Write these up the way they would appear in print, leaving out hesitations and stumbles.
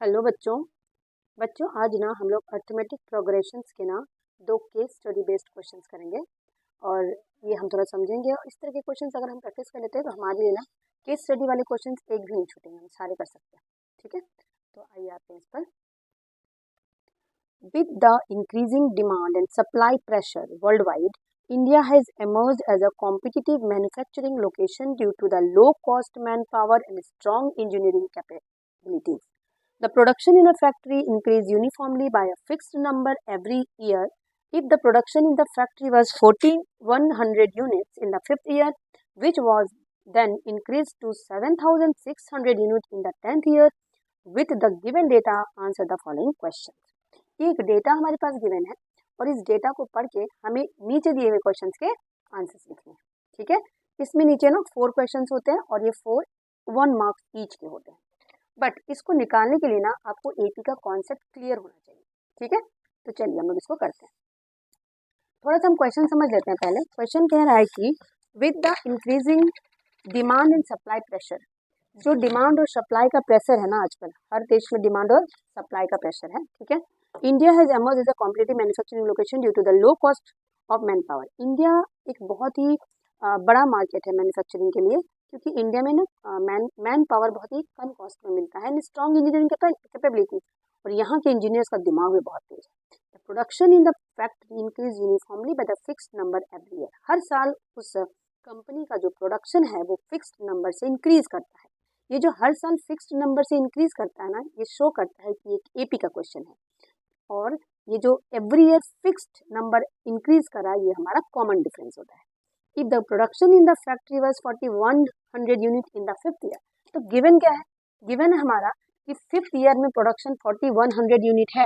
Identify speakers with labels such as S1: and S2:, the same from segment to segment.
S1: Hello बच्चों। आज ना हम लोग अर्थमेटिक प्रोग्रेशंस के ना दो केस स्टडी बेस्ड क्वेश्चंस करेंगे और ये हम थोड़ा समझेंगे। और इस तरह के क्वेश्चंस अगर हम प्रैक्टिस कर लेते हैं तो हमारे लिए ना केस स्टडी वाले क्वेश्चंस एक भी नहीं छूटेंगे, हम सारे कर सकते हैं। ठीक है, तो आइए आते हैं इस पर। With the increasing demand and supply pressure worldwide, India has emerged as a competitive manufacturing location due to the low-cost manpower and strong engineering capabilities. The production in a factory increases uniformly by a fixed number every year. If the production in the factory was 4,100 units in the fifth year, which was then increased to 7,600 units in the 10th year, with the given data, answer the following questions. ये एक data हमारे पास given है और इस data को पढ़ के हमें नीचे दिए हुए क्वेश्चंस के आंसर्स लिखने हैं। ठीक है, इसमें नीचे ना 4 क्वेश्चंस होते हैं और ये 4 1 मार्क्स ईच के होते हैं। बट इसको निकालने के लिए ना आपको एपी का कॉन्सेप्ट क्लियर होना चाहिए। ठीक है, तो चलिए हम लोग इसको करते हैं। थोड़ा सा हम क्वेश्चन समझ लेते हैं। पहले क्वेश्चन कह रहा है कि with the increasing demand and supply pressure, जो डिमांड और सप्लाई का प्रेशर है ना, आजकल हर देश में डिमांड और सप्लाई का प्रेशर है। ठीक है, India has emerge as a competitive manufacturing location due to the low cost of man power. India एक बहुत ही बड़ा मार्केट है मैन्युफैक्चरिंग के लिए, क्योंकि इंडिया में ना मैन पावर बहुत ही कम कॉस्ट में मिलता है एंड स्ट्रॉन्ग इंजीनियरिंग कैपेबिलिटी, और यहाँ के इंजीनियर्स का दिमाग भी बहुत तेज है। The production in the factory increase uniformly by the fixed number every year. हर साल उस कंपनी का जो प्रोडक्शन है वो फिक्स्ड नंबर से इंक्रीज करता है। ये जो हर साल फिक्स्ड नंबर से इंक्रीज करता है ना, ये शो करता है कि एक एपी का क्वेश्चन है। और ये जो every year fixed number increase करा, ये हमारा कॉमन डिफरेंस होता है। If the production in the factory was 4100 unit in the fifth year, तो गिवन क्या है? गिवन है हमारा कि फिफ्थ ईयर में प्रोडक्शन 4100 यूनिट है।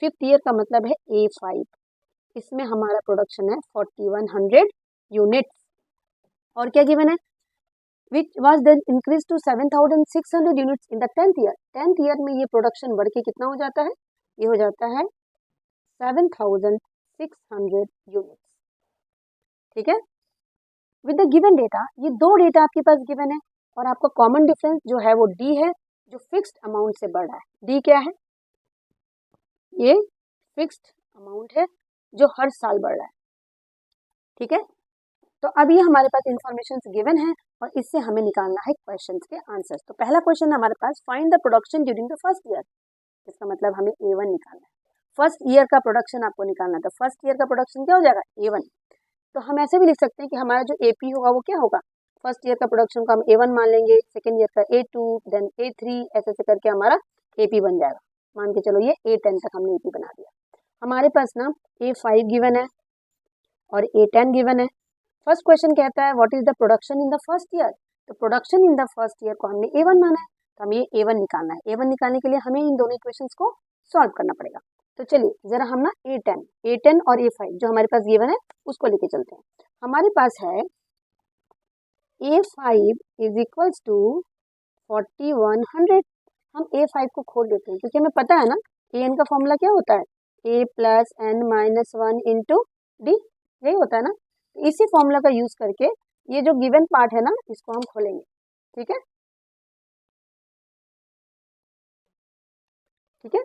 S1: फिफ्थ ईयर का मतलब है A5, इसमें हमारा प्रोडक्शन है 4100 यूनिट। और क्या गिवन है? which was then increased to 7,600 units in the 10th year. 10th year में ये प्रोडक्शन बढ़ के कितना हो जाता है? ये हो जाता है 7,600 यूनिट्स। ठीक है, विद द गिवन डेटा, ये दो डेटा आपके पास गिवन है और आपका कॉमन डिफरेंस जो है वो डी है, जो फिक्स्ड अमाउंट से बढ़ रहा है। डी क्या है? ये फिक्स्ड अमाउंट है जो हर साल बढ़ रहा है। ठीक है, तो अब ये हमारे पास इंफॉर्मेशन गिवन है और इससे हमें निकालना है क्वेश्चंस के आंसर्स। तो पहला क्वेश्चन हमारे पास, find the production during the first year. इसका मतलब हमें A1 निकालना है। फर्स्ट ईयर का प्रोडक्शन आपको निकालना है, तो फर्स्ट ईयर का प्रोडक्शन क्या हो जाएगा? A1। तो हम ऐसे भी लिख सकते हैं कि हमारा जो AP होगा वो क्या होगा? फर्स्ट ईयर का प्रोडक्शन को हम A1 मान लेंगे, सेकेंड ईयर का A2, देन A3, ऐसे ऐसे करके हमारा AP बन जाएगा। मान के चलो ये A10 तक हमने AP बना दिया। हमारे पास ना A5 गिवन है और A10 गिवन है। फर्स्ट क्वेश्चन कहता है what is the production in the first year. तो production in the first year को हमने A1 माना है, तो हमें ये A1 निकालना है। A1 निकालने के लिए हमें इन दोनों इक्वेशंस को सॉल्व करना पड़ेगा। तो चलिए जरा हम ना A10 और A5 जो हमारे पास गिवन है उसको लेके चलते हैं। हमारे पास है A5 इज इक्वल्स टू 4100। हम A5 को खोल देते हैं क्योंकि हमें पता है ना AN का फॉर्मूला क्या होता है? A plus N minus 1 into D, यही होता है ना। इसी फॉर्मूला का यूज करके ये जो गिवन पार्ट है ना, इसको हम खोलेंगे। ठीक है, ठीक है,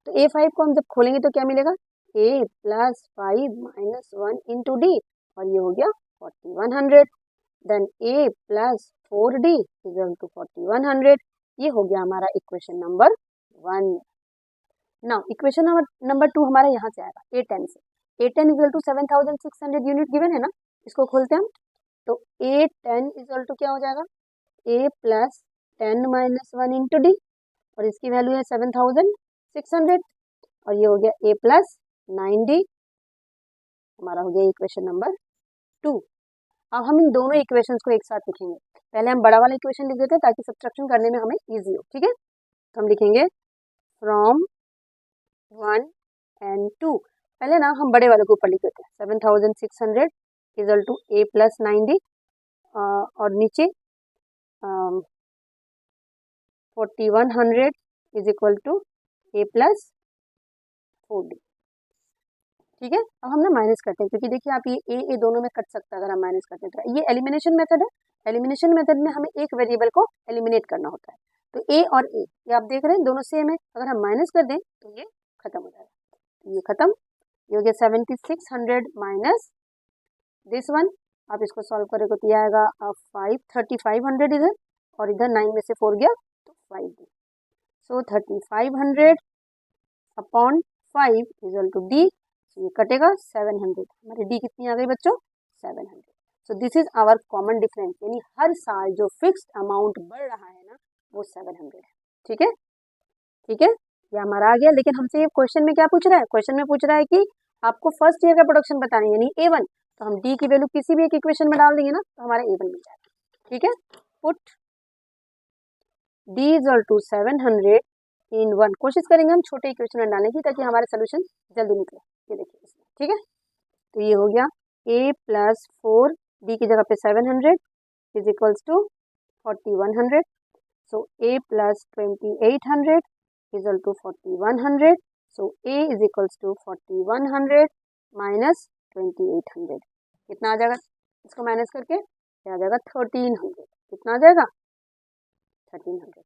S1: तो A5 को हम जब खोलेंगे तो क्या मिलेगा? A plus 5 minus 1 into D, और ये हो गया 4100। Then A plus 4D equal to 4100। ये हो गया हमारा equation number 1। Now equation number 2 हमारा यहाँ से आएगा A10 से। A10 equal to 7600 unit given है ना, इसको खोलते हैं हम। तो A10 इक्वल टू क्या हो जाएगा? A plus 10 minus 1 into D, और इसकी वैल्यू है 7600, और ये हो गया A प्लस 9D। हमारा हो गया इक्वेशन नंबर 2। अब हम इन दोनों इक्वेशंस को एक साथ लिखेंगे। पहले हम बड़ा वाला इक्वेशन लिख देते हैं ताकि सब्ट्रैक्शन करने में हमें इजी हो। ठीक है, तो हम लिखेंगे फ्रॉम 1 and 2। पहले ना हम बड़े वाले को ऊपर लिख देते हैं, 7600 equal to A plus 9D, और नीचे 4100 is equal to A plus 4D। ठीक है, अब हम ना माइनस करते हैं क्योंकि देखिए आप ये ए दोनों में कट सकता है अगर हम माइनस करते हैं। तो ये एलिमिनेशन मेथड है। एलिमिनेशन मेथड में हमें एक वेरिएबल को एलिमिनेट करना होता है। तो ए और ए ये आप देख रहे हैं दोनों सेम है, अगर हम माइनस कर दें तो ये खत्म हो जाएगा, तो ये खत्म, ये हो गया 7600 माइनस दिस वन। आप इसको सॉल्व करेंगे तो ये आएगा 3500 इधर, और इधर 9 में से 4 गया तो 5 डी। So 3500 upon 5 equal to D, ये कटेगा 700। हमारी डी कितनी आ गई बच्चों? 700। So this is our common difference, यानी हर साल जो फिक्स्ड अमाउंट बढ़ रहा है ना वो 700 है। ठीक है, ठीक है, ये हमारा आ गया। लेकिन हमसे ये क्वेश्चन में क्या पूछ रहा है? क्वेश्चन में पूछ रहा है कि आपको फर्स्ट ईयर का प्रोडक्शन बताना है, यानी A1, तो हम डी की वैल्यू किसी भी एक इक्वेशन में डाल देंगे ना तो हमारा A1 मिल जाएगा। ठीक है, पुट डी इक्वल टू 700 इन 1, कोशिश करेंगे हम छोटे इक्वेशन में डालने की ताकि हमारा सोल्यूशन जल्दी निकले। ये देखिए इसमें, ठीक है, तो ये हो गया a प्लस 4 डी की जगह पे 700 is equals to 4100। So a plus 2800 equal to 4100। So a is equals to 4100 minus 2800, कितना आ जाएगा? इसको माइनस करके क्या आ जाएगा? 1300। कितना आ जाएगा? 1300।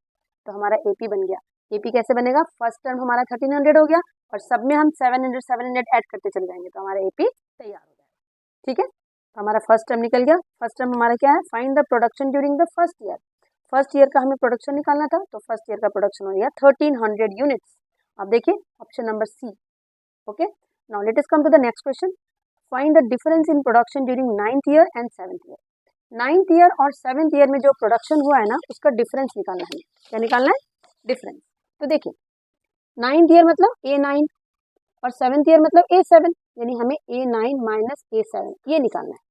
S1: तो हमारा AP बन गया। AP कैसे बनेगा? फर्स्ट टर्म हमारा 1300 हो गया और सब में हम 700 ऐड करते चले जाएंगे तो हमारा AP तैयार हो जाएगा। ठीक है, तो हमारा फर्स्ट टर्म निकल गया। फर्स्ट टर्म हमारा क्या है? Find the production during the first year. First year का हमें प्रोडक्शन निकालना था, तो फर्स्ट ईयर का प्रोडक्शन हो गया 1300 यूनिट्स। अब देखिए option number C. Okay, now let us come to the next question. Find the difference in production during 9th year and 7th year. 9th year और 7th ईयर में जो production हुआ है ना उसका डिफरेंस निकालना है। क्या निकालना है? डिफरेंस। तो देखिए 9th ईयर मतलब A9 और 7th ईयर मतलब A7, यानी हमें A9 माइनस A7 ये निकालना है।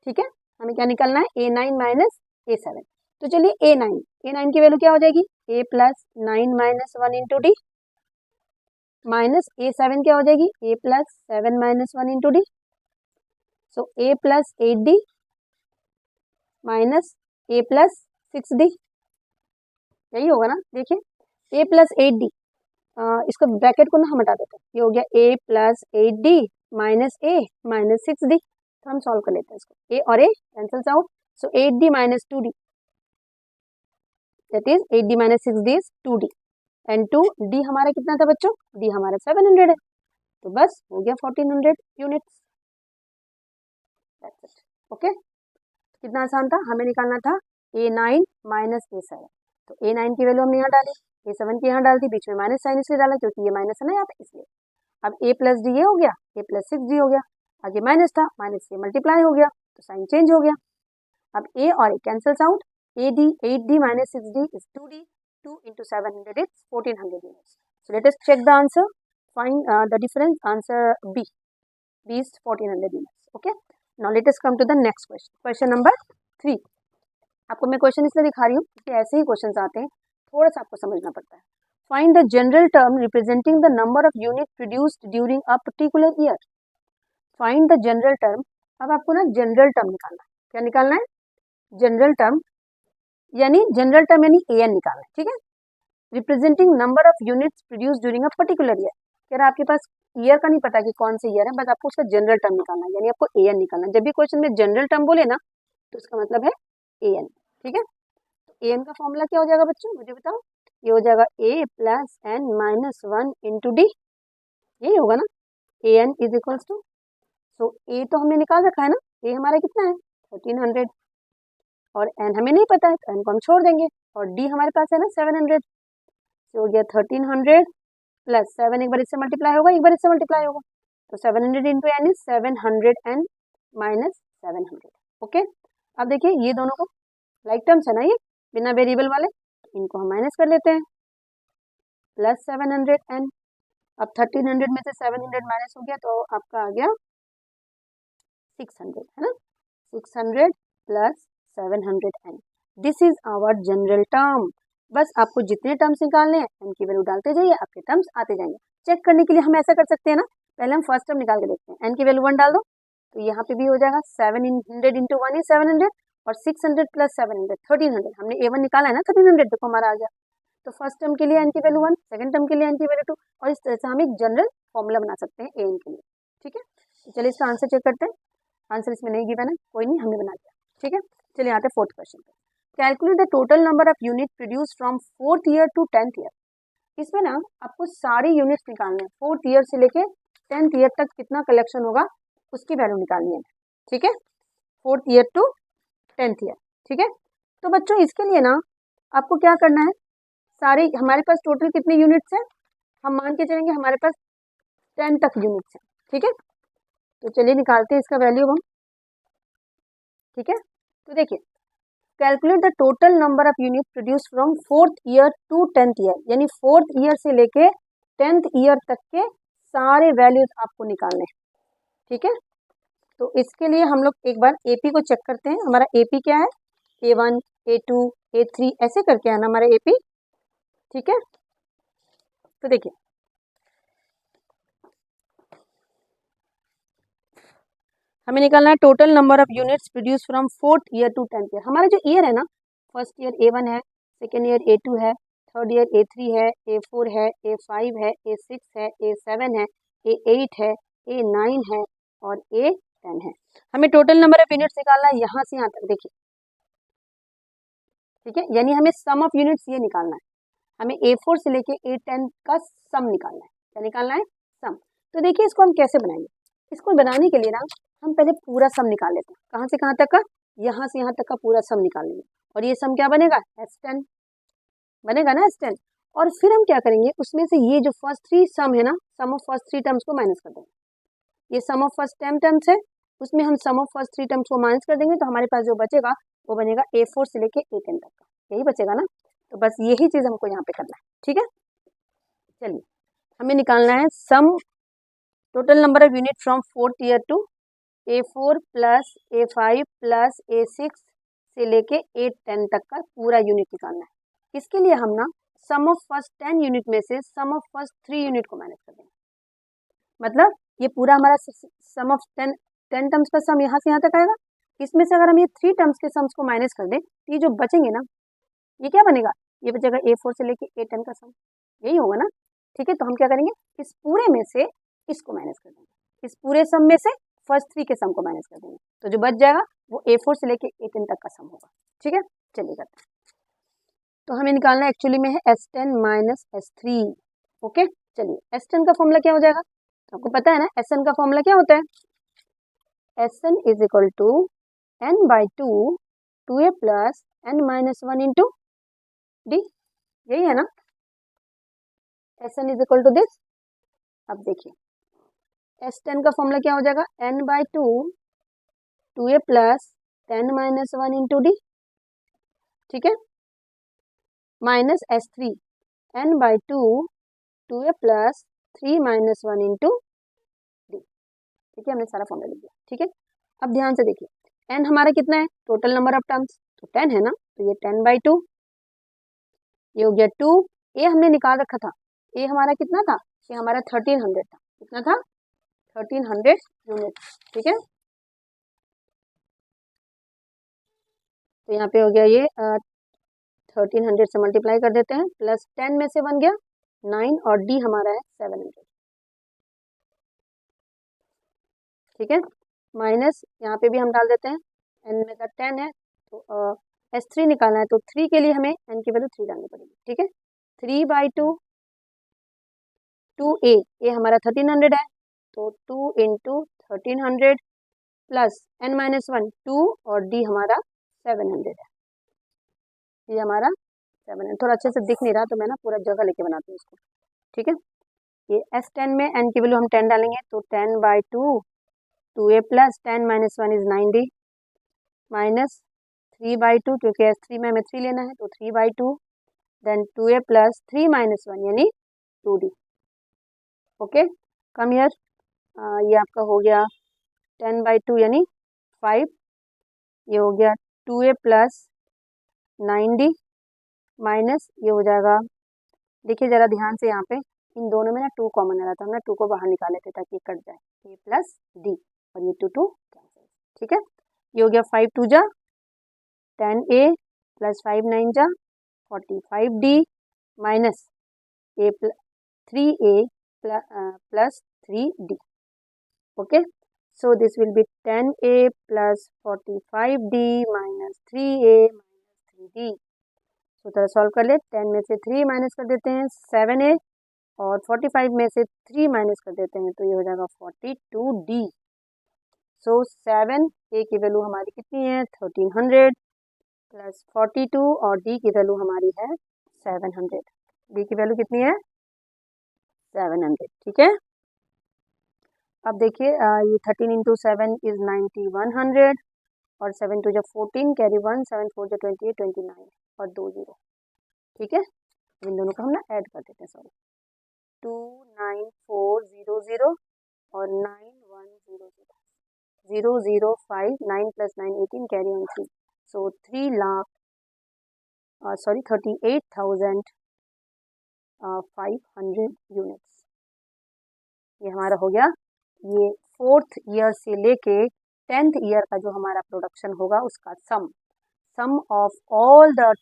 S1: ठीक है, हमें क्या निकालना है? A9 minus A7। तो चलिए A9 की वैल्यू क्या हो जाएगी? A plus 9 minus 1 into D, minus A7 क्या हो जाएगी? A प्लस 7 माइनस 1 इंटू डी। सो A plus 8D minus A plus 6D, यही होगा ना? देखिए A प्लस 8D, इसको ब्रैकेट को ना हम हटा देते हैं, ये हो गया A plus 8D minus A minus 6D। तो हम सॉल्व कर लेते हैं इसको, A और A cancels out. So 8D minus 2D, that is 8D minus 6D is 2D, and 2D हमारा कितना था बच्चों? D हमारा 700 है, तो बस हो गया 1400 यूनिट्स। ओके, कितना आसान था। हमें निकालना था A9 माइनस A7, तो A9 की वैल्यू हमने यहाँ डाली, A7 की यहाँ डाल दी, बीच में माइनस साइन इसलिए डाला क्योंकि ये माइनस है ना यहाँ पे, इसलिए। अब A प्लस डी ये हो गया, A प्लस 6D हो गया, आगे माइनस था, माइनस से मल्टीप्लाई हो गया तो साइन चेंज हो गया। अब A और A cancels out minus 6D is 2D, 2 into 700 is 1400 units. So let us check the answer, find the difference, answer B is 1400 units. Okay, now let us come to the next question, question number 3। आपको मैं question इसलिए दिखा रही हूँ क्योंकि ऐसे ही question आते हैं, थोड़ा सा आपको समझना पड़ता है। Find the general term representing the number of unit produced during a particular year. Find the general term. अब आपको ना जनरल टर्म निकालना है। क्या निकालना है? जनरल टर्म, यानी जनरल टर्म यानी AN निकालना है। ठीक है, representing number of units produce during a particular year. अगर आपके पास ईयर का नहीं पता कि कौन से ईयर है, बस आपको उसका जनरल टर्म निकालना है, यानी आपको AN निकालना है। जब भी क्वेश्चन में जनरल टर्म बोले ना तो उसका मतलब है AN। ठीक है, तो AN का फॉर्मूला क्या हो जाएगा बच्चों, मुझे बताओ? ये हो जाएगा A plus N minus 1 into D, यही होगा ना? AN is equals to, so A तो हमने निकाल रखा है ना, A हमारा कितना है? 1300, और N हमें नहीं पता है तो N को हम छोड़ देंगे, और D हमारे पास है ना 700। तो हो गया 1300 प्लस 7, एक बार इससे मल्टीप्लाई होगा, एक बार इससे मल्टीप्लाई होगा, तो 700 into N is 700 N minus 700। Okay, अब देखिए ये दोनों को लाइक टर्म्स है ना, ये बिना वेरिएबल वाले, इनको हम माइनस कर लेते हैं, प्लस 700 N। अब 1300 में से 700 माइनस हो गया तो आपका आ गया 600, है ना? 600 plus 700 N, this is our general term. बस आपको जितने टर्म्स निकालने हैं N की वैल्यू डालते जाइए, आपके टर्म्स आते जाएंगे। चेक करने के लिए हम ऐसा कर सकते हैं ना, पहले हम फर्स्ट टर्म निकाल के देखते हैं। N की वैल्यू 1 डाल दो तो यहाँ पे भी हो जाएगा 700 इंटू 1 इज 700, और 600 प्लस 700 1300। हमने A1 निकाला है ना 1300, देखो हमारा आ गया। तो फर्स्ट टर्म के लिए N की वैल्यू 1, सेकंड टर्म के लिए N की वैल्यू 2, और इस तरह से हम एक जनरल फॉर्मूला बना सकते हैं AN के लिए। ठीक है, तो चलिए इसका आंसर चेक करते हैं। आंसर इसमें नहीं गिवन है, कोई नहीं, हमने बना दिया। ठीक है, चलिए आते हैं फोर्थ क्वेश्चन पे। Calculate the total number of unit produce from 4th year to 10th year. इसमें ना आपको सारी यूनिट्स निकालने हैं, 4th ईयर से लेके 10th ईयर तक कितना कलेक्शन होगा उसकी वैल्यू निकालनी है, ठीक है, 4th year to 10th year, ठीक है। तो बच्चों इसके लिए ना आपको क्या करना है, सारी हमारे पास टोटल कितनी यूनिट्स हैं, हम मान के चलेंगे हमारे पास 10 तक यूनिट्स हैं, ठीक है। तो चलिए निकालते हैं इसका वैल्यू हम, ठीक है। तो देखिए calculate the total number of unit produce from 4th year to 10th year, यानी 4th ईयर से लेके 10th ईयर तक के सारे वैल्यूज आपको निकालने हैं, ठीक है। तो इसके लिए हम लोग एक बार एपी को चेक करते हैं, हमारा एपी क्या है, A1 A2 A3 ऐसे करके है ना हमारा एपी, ठीक है। तो देखिए हमें निकालना है total number of units produce from 4th year to 10th year. हमारा जो ईयर है ना, फर्स्ट ईयर A1 है, सेकेंड ईयर A2 है, थर्ड ईयर A3 है, A4 है, A5 है, A6 है, A7 है, A8 है, A9 है और A10 है। हमें टोटल नंबर ऑफ यूनिट्स निकालना है यहाँ से यहाँ तक, देखिए, ठीक है, यानी हमें सम ऑफ यूनिट्स ये निकालना है, हमें A4 से लेके A10 का सम निकालना है। क्या निकालना है, सम। तो देखिए इसको हम कैसे बनाएंगे, इसको बनाने के लिए ना हम पहले पूरा सम निकाल लेते हैं, कहाँ से कहाँ तक का, यहाँ से यहाँ तक का पूरा सम निकाल लेंगे, और ये सम क्या बनेगा, S10 बनेगा ना, S10। और फिर हम क्या करेंगे, उसमें से ये जो फर्स्ट थ्री सम है ना, सम ऑफ फर्स्ट थ्री टर्म्स को माइनस कर देंगे, ये सम ऑफ फर्स्ट 10 टर्म्स है, उसमें हम सम ऑफ फर्स्ट थ्री टर्म्स को माइनस कर देंगे, तो हमारे पास जो बचेगा वो बनेगा A4 से लेके A10 तक का, यही बचेगा ना। तो बस यही चीज़ हमको यहाँ पे करना है, ठीक है। चलिए हमें निकालना है sum total number of unit from 4th year to A4 plus A5 plus A6 से लेके A10 तक का पूरा यूनिट निकालना है। इसके लिए हम ना सम ऑफ फर्स्ट 10 यूनिट में से सम ऑफ फर्स्ट 3 यूनिट को माइनस कर देंगे, मतलब ये पूरा हमारा सम ऑफ 10 टर्म्स का सम यहाँ से यहाँ तक आएगा, इसमें से अगर हम ये 3 टर्म्स के सम्स को माइनस कर दें, ये जो बचेंगे ना, ये क्या बनेगा, ये बचेगा A4 से लेके A10 का सम, यही होगा ना, ठीक है। तो हम क्या करेंगे, इस पूरे में से इसको माइनस कर देंगे, इस पूरे सम में से फर्स्ट 3 के सम को माइनस कर देंगे, तो जो बच जाएगा वो A4 से लेके A10 तक का सम होगा, ठीक है। चलिए करते हैं, तो हमें निकालना एक्चुअली में है S10 माइनस S3, ओके। चलिए S10 का फॉर्मूला क्या हो जाएगा, तो आपको पता है ना Sn का फॉर्मूला क्या होता है, Sn is equal to n/2 2a plus n-1 into D, यही है ना, Sn is equal to this. अब देखिए S10 का फॉर्मूला क्या हो जाएगा, n/2 2a plus n-1 into D, ठीक है, minus S3 n/2 2a plus 3-1 into D, ठीक है, हमने सारा फॉर्मूला लिख दिया, ठीक है। अब ध्यान से देखिए n हमारा कितना है, टोटल नंबर ऑफ टर्म्स तो 10 है ना, तो ये 10/2, ये हो गया 2, ए हमने निकाल रखा था, ए हमारा कितना था, ये हमारा 1300 था, कितना था, 1300 यूनिट, ठीक है। तो यहाँ पे हो गया ये 1300 से मल्टीप्लाई कर देते हैं, प्लस 10 में से बन गया 9 और डी हमारा है 700, ठीक है, माइनस यहाँ पे भी हम डाल देते हैं, एन में का 10 है तो S3 निकालना है, तो 3 के लिए हमें एन की वैल्यू 3 डालनी पड़ेगी, ठीक है। 3/2 2a, ए हमारा 1300 है, तो 2 इंटू 1300 प्लस n-1 2 और d हमारा 700 है, ये हमारा 700, थोड़ा अच्छे से दिख नहीं रहा तो मैं ना पूरा जगह लेके बनाती हूँ इसको, ठीक है। ये S10 में n की वैल्यू हम 10 डालेंगे, तो 10/2 2a plus 10-1 is 9d minus 3/2, क्योंकि S3 में हमें 3 लेना है, तो 3/2 देन 2a प्लस 3-1 यानी 2d, ओके। कम हियर, ये आपका हो गया 10/2 यानी 5, ये हो गया 2a प्लस 9d माइनस ये हो जाएगा, देखिए ज़रा ध्यान से यहाँ पे इन दोनों में ना 2 कॉमन आ रहा था, हमने 2 को बाहर निकाले थे ताकि ये कट जाए, a प्लस d और ये 2 कैंसिल, ठीक है। ये हो गया 5 2 जा 10a प्लस 5 9 जा 45d minus a 3a plus 3d, okay. So this will be 10a plus 45d minus 3a minus D. सूत्र सॉल्व कर ले, 10 में से 3 माइनस कर देते हैं 7a, और 45 में से 3 माइनस कर देते हैं तो ये हो जाएगा 42d। सो 7a की वैल्यू हमारी कितनी है 1300 प्लस 42 और d की वैल्यू हमारी है 700। d की वैल्यू कितनी है 700। ठीक है, अब देखिए ये 13 इंटू 7 इज 9100 और 7 टू जब 14 कैरी 1, 7 4 जो 28 29 और 2 0। ठीक है, इन दोनों को हम ना ऐड कर देते हैं, सॉरी 29400 और 9100 005 9 plus 9 18 carry on 3, so 38,500 units. ये हमारा हो गया, ये 4th ईयर से लेके 10th ईयर का जो हमारा प्रोडक्शन होगा उसका sum of all the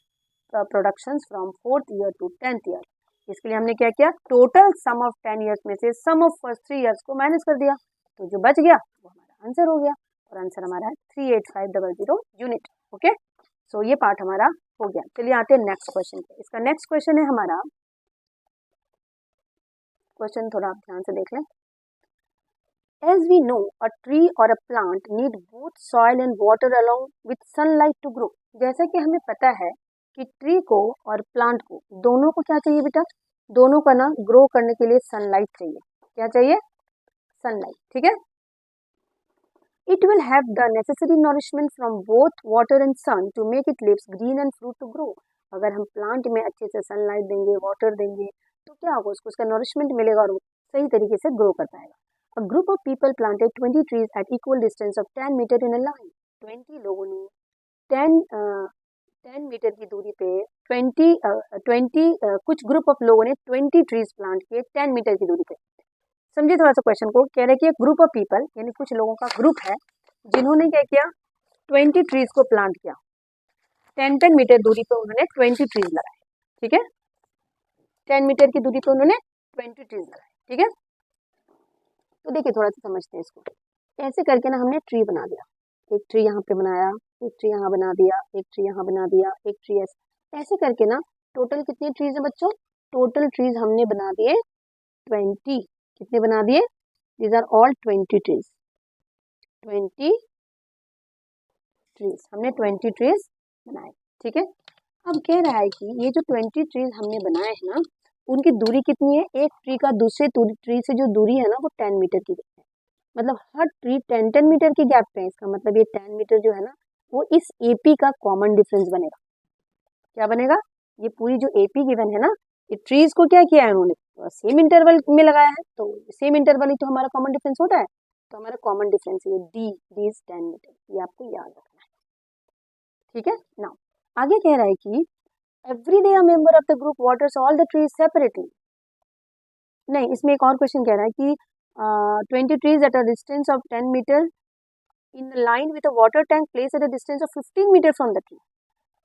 S1: productions from 4th year to 10th year. इसके लिए हमने क्या किया, टोटल सम ऑफ 10 ईयर्स में से सम ऑफ फर्स्ट 3 ईयर्स को माइनस कर दिया, तो जो बच गया वो हमारा आंसर हो गया, और आंसर हमारा है 38500 यूनिट। ओके, सो ये पार्ट हमारा हो गया। चलिए आते हैं नेक्स्ट क्वेश्चन पे। इसका नेक्स्ट क्वेश्चन है हमारा, क्वेश्चन थोड़ा आप ध्यान से देख लें। As we know, a tree or a plant need both soil and water along with sunlight to grow। जैसा कि हमें पता है कि ट्री को और प्लांट को दोनों को क्या चाहिए बेटा, दोनों का ना ग्रो करने के लिए सनलाइट चाहिए। क्या चाहिए, सनलाइट। ठीक है, it will have the necessary nourishment from both water and sun to make its leaves green and fruit to grow। अगर हम प्लांट में अच्छे से सनलाइट देंगे, वाटर देंगे, तो क्या होगा, उसको उसका नॉरिशमेंट मिलेगा और वो सही तरीके से ग्रो कर पाएगा। A group of people planted 20 trees at equal distance of 10 meter in a line। 20 लोगों ने 10 मीटर की दूरी पे 20 कुछ ग्रुप ऑफ लोगों ने 20 ट्रीज प्लांट किए 10 मीटर की दूरी पे। समझिए थोड़ा सा क्वेश्चन को, कह रहे कि एक ग्रुप ऑफ पीपल यानी कुछ लोगों का ग्रुप है जिन्होंने क्या किया, 20 ट्रीज को प्लांट किया, 10 मीटर दूरी पे उन्होंने 20 ट्रीज लगाए। ठीक है, 10 मीटर की दूरी पे उन्होंने 20 ट्रीज लगाए। ठीक है, तो देखिए थोड़ा सा समझते हैं इसको। ऐसे करके ना हमने ट्री बना दिया, एक ट्री यहाँ पे बनाया, एक ट्री यहाँ बना दिया, एक ट्री यहाँ बना दिया, एक ट्री ऐसे करके ना टोटल कितने ट्रीज हैं बच्चों, टोटल ट्रीज हमने बना दिए 20। कितने बना दिए, these are all 20 trees, 20 trees हमने 20 ट्रीज बनाए। ठीक है, अब कह रहा है कि ये जो 20 ट्रीज हमने बनाए हैं ना, उनकी दूरी कितनी है, एक ट्री का दूसरे ट्री से जो दूरी है ना वो 10 मीटर की है, मतलब हर ट्री 10 मीटर की गैप पे है। इसका मतलब ये 10 मीटर जो है ना वो इस एपी का कॉमन डिफरेंस बनेगा। क्या बनेगा, ये पूरी जो एपी गिवन है ना, ये ट्रीज को क्या किया है उन्होंने, सेम इंटरवल में लगाया है, तो सेम इंटरवल ही तो हमारा कॉमन डिफरेंस होता है, तो हमारा कॉमन डिफरेंस है डी इज 10 मीटर, ये आपको याद रखना है। ठीक है, नाउ आगे कह रहा है कि every day a member of the group waters all the trees separately। नहीं, इसमें एक और क्वेश्चन कह रहा है कि 20 trees at a distance of 10 meter in a line with a water tank placed at a distance of 15 meter from the tree।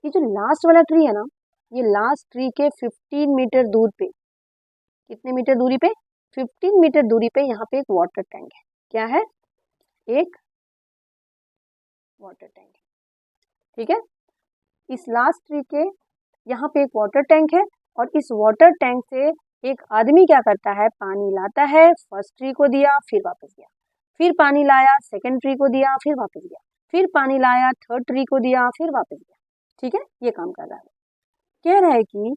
S1: ये जो लास्ट वाला ट्री है ना, ये लास्ट ट्री के 15 मीटर दूर पे, कितने मीटर दूरी पे, 15 मीटर दूरी पे यहाँ पे एक वाटर टैंक है। क्या है, एक वाटर टैंक है। ठीक है, इस लास्ट ट्री के यहाँ पे एक वाटर टैंक है, और इस वाटर टैंक से एक आदमी क्या करता है, पानी लाता है, फर्स्ट ट्री को दिया फिर वापस गया, फिर पानी लाया सेकंड ट्री को दिया फिर वापस गया, फिर पानी लाया थर्ड ट्री को दिया फिर वापस गया। ठीक है, ये काम कर रहा है। कह रहा है कि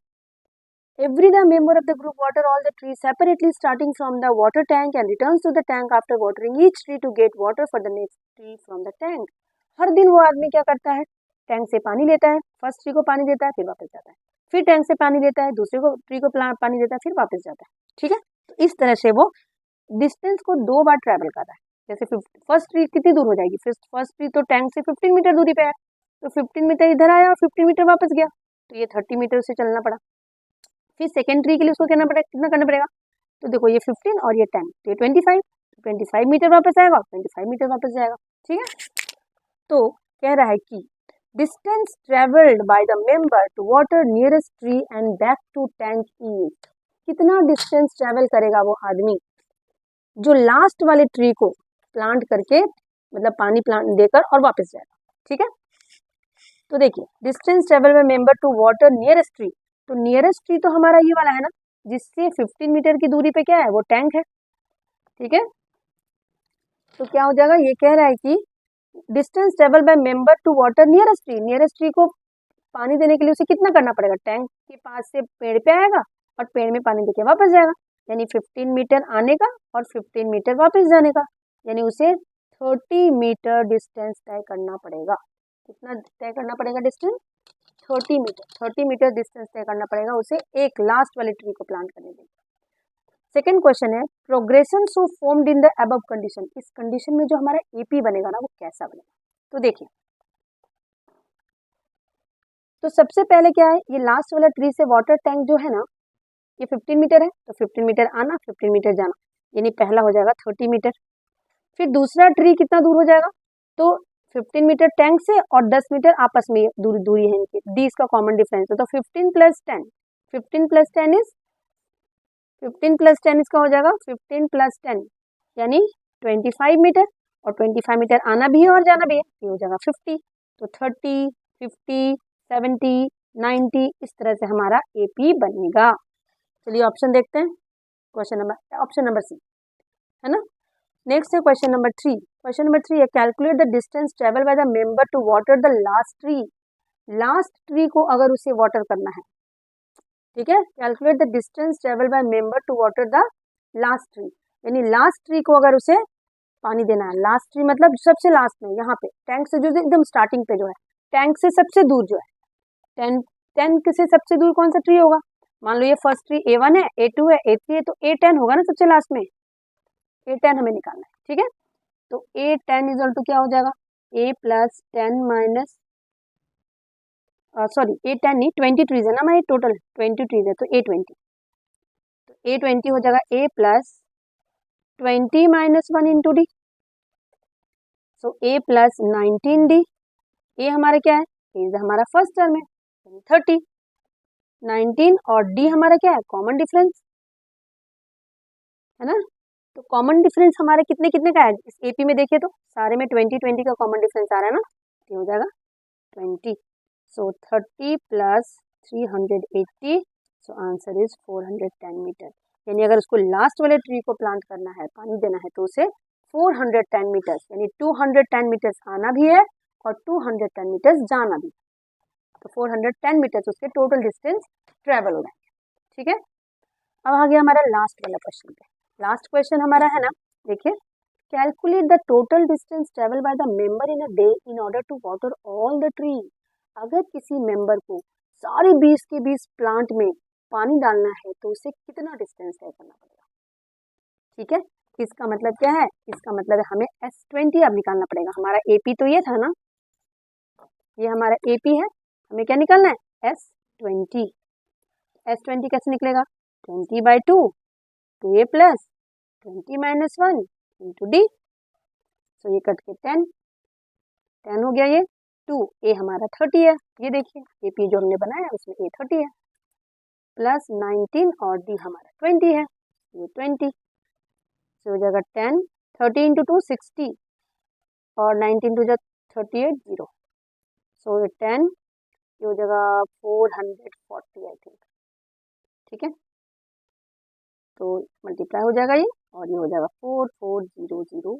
S1: every day member of the group water all the trees separately starting from the water tank and returns to the tank after watering each tree to get water for the next tree from the tank। हर दिन वो आदमी क्या करता है, tank से पानी लेता है, फर्स्ट ट्री को पानी देता है फिर वापस जाता है, फिर टैंक से पानी लेता है, दूसरे को ट्री को पानी देता है फिर वापस जाता है। ठीक है, तो इस तरह से वो डिस्टेंस को 2 बार ट्रैवल कर रहा है। जैसे फर्स्ट ट्री कितनी दूर हो जाएगी, फर्स्ट ट्री तो टैंक से 15 मीटर दूरी पे है, तो 15 मीटर इधर आया और 15 मीटर वापस गया, तो ये 30 मीटर से चलना पड़ा। फिर सेकेंड ट्री के लिए उसको करना पड़ेगा, कितना करना पड़ेगा, तो देखो ये 15 और ये 10, तो ये 25 मीटर वापस आएगा, 25 मीटर वापस जाएगा। ठीक है, तो कह रहा है कि distance travelled by the member to water nearest tree and back to tank is. कितना डिस्टेंस ट्रेवल करेगा वो आदमी जो लास्ट वाले ट्री को प्लांट करके, मतलब पानी प्लांट देकर और वापस जाएगा। ठीक है, तो देखिए distance travel by member to water nearest tree, तो नियरेस्ट ट्री तो हमारा ये वाला है ना, जिससे 15 मीटर की दूरी पे क्या है, वो टैंक है। ठीक है, तो क्या हो जाएगा, ये कह रहा है कि distance travel by member to water nearest tree को पानी देने के लिए उसे कितना करना पड़ेगा, टैंक के पास से पेड़ पे आएगा और पेड़ में पानी देके वापस जाएगा, यानी 15 मीटर आने का और 15 मीटर वापस जाने का, यानी उसे 30 मीटर डिस्टेंस तय करना पड़ेगा। कितना तय करना पड़ेगा डिस्टेंस, 30 मीटर डिस्टेंस तय करना पड़ेगा उसे एक लास्ट वाली ट्री को प्लांट करने के लिए। सेकेंड क्वेश्चन है progression so formed in the above condition, इस कंडीशन में जो हमारा एपी बनेगा ना वो कैसा बनेगा। तो देखिए, तो सबसे पहले क्या है, ये लास्ट वाला ट्री से वाटर टैंक जो है ना, ये 15 मीटर है, तो 15 मीटर आना 15 मीटर जाना, यानी पहला हो जाएगा 30 मीटर। फिर दूसरा ट्री कितना दूर हो जाएगा, तो 15 मीटर टैंक से और 10 मीटर आपस में दूरी है इनकी, डी इसका कॉमन डिफरेंस है, तो 15 प्लस 10, 15 प्लस 10 इज 15 प्लस 10 इसका हो जाएगा 15 प्लस 10 यानी 25 मीटर, और 25 मीटर आना भी है और जाना भी है, ये हो जाएगा 50, तो 30, 50, 70, 90 इस तरह से हमारा एपी बनेगा। चलिए ऑप्शन देखते हैं, ऑप्शन नंबर सी है ना। नेक्स्ट है क्वेश्चन नंबर 3, क्वेश्चन नंबर 3 है calculate the distance travel by the member to water the last tree, last tree को अगर उसे वाटर करना है, ठीक है, calculate the distance travel by member to water the last tree, यानी लास्ट ट्री को अगर उसे पानी देना है, लास्ट ट्री मतलब सबसे लास्ट में, यहाँ पे टैंक से जो एकदम स्टार्टिंग पे जो है, टैंक से सबसे दूर जो है, टैंक से सबसे दूर कौन सा ट्री होगा, मान लो ये फर्स्ट ट्री A1 है, A2 है, A3 है, तो A10 होगा ना सबसे लास्ट में, A10 हमें निकालना है। ठीक है, तो A10 इजल टू क्या हो जाएगा, A plus 10 minus sorry A10 नहीं 20 ट्रीज है ना हमारी, टोटल 20 ट्रीज है, तो A20, तो A20 हो जाएगा A प्लस 20 माइनस 1 इंटू डी, सो A प्लस 19D, A हमारा क्या है, A हमारा फर्स्ट टर्म है 30, 19 और D हमारा क्या है, कॉमन डिफरेंस है ना, तो कॉमन डिफरेंस हमारे कितने कितने का है, इस एपी में देखिए तो सारे में 20 का कॉमन डिफरेंस आ रहा है ना, ये हो जाएगा 20, so 30 plus 380, so answer is 410 metre, यानी अगर उसको लास्ट वाले ट्री को प्लांट करना है, पानी देना है, तो उसे 410 मीटर्स यानी 210 मीटर्स आना भी है और 210 मीटर्स जाना भी, तो 410 मीटर्स उसके टोटल डिस्टेंस ट्रेवल हो जाएंगे। ठीक है, अब आ गया हमारा लास्ट वाला क्वेश्चन पे, लास्ट क्वेश्चन हमारा है ना, देखिए calculate the total distance travel by the member in a day in order to water all the tree, अगर किसी मेंबर को सारे 20 के 20 प्लांट में पानी डालना है तो उसे कितना डिस्टेंस तय करना पड़ेगा। ठीक है, इसका मतलब क्या है, इसका मतलब है हमें S20 अब निकालना पड़ेगा, हमारा एपी तो ये था ना, ये हमारा एपी है, हमें क्या निकालना है S20, S20 कैसे निकलेगा, 20/2 2A प्लस 20 माइनस 1 इंटू डी, सो ये कट के 10 हो गया, ये 2A हमारा 30 है, ये देखिए एपी जो हमने बनाया है उसमें A 30 है, प्लस 19 और डी हमारा 20 है, ये 20, सो हो जाएगा 10, 30 इंटू 2 60 और 19 टू 38 0, सो ये 10, ये हो जाएगा 440 आई थिंक। ठीक है, तो मल्टीप्लाई हो जाएगा ये और ये हो जाएगा 4400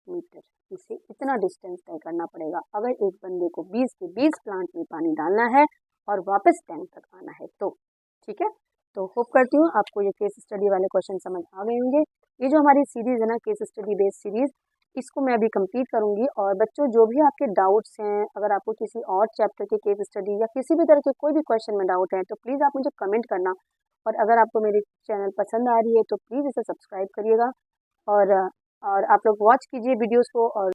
S1: मीटर, इसे इतना डिस्टेंस तय करना पड़ेगा अगर एक बंदे को 20 के 20 प्लांट में पानी डालना है और वापस टैंक तक आना है तो। ठीक है, तो होप करती हूँ आपको ये केस स्टडी वाले क्वेश्चन समझ आ गए होंगे। ये जो हमारी सीरीज़ है ना केस स्टडी बेस्ड सीरीज़, इसको मैं अभी कंप्लीट करूँगी, और बच्चों जो भी आपके डाउट्स हैं, अगर आपको किसी और चैप्टर के केस स्टडी या किसी भी तरह के कोई भी क्वेश्चन में डाउट है तो प्लीज़ आप मुझे कमेंट करना, और अगर आपको मेरी चैनल पसंद आ रही है तो प्लीज़ इसे सब्सक्राइब करिएगा, और आप लोग वॉच कीजिए वीडियोज़ को, और